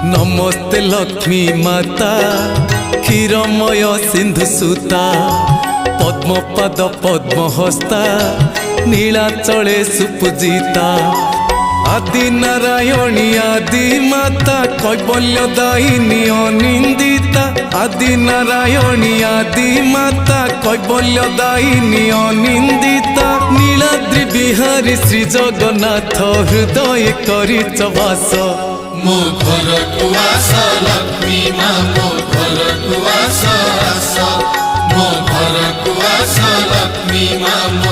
नमस्ते लक्ष्मी माता क्षीरमय सिंधु सुता पद्मपद पद्महस्ता नीलाचले सुपूजिता आदि नारायणी आदि माता कैवल्यदायिनी अनिंदिता आदि नारायणी आदि माता कैवल्यदायिनी अनिंदिता नीलाद्रि बिहारी श्री जगन्नाथ हृदय करिच वास मो घर को आस लक्ष्मी माँ मो घर को आस मो घर को आस लक्ष्मी माँ।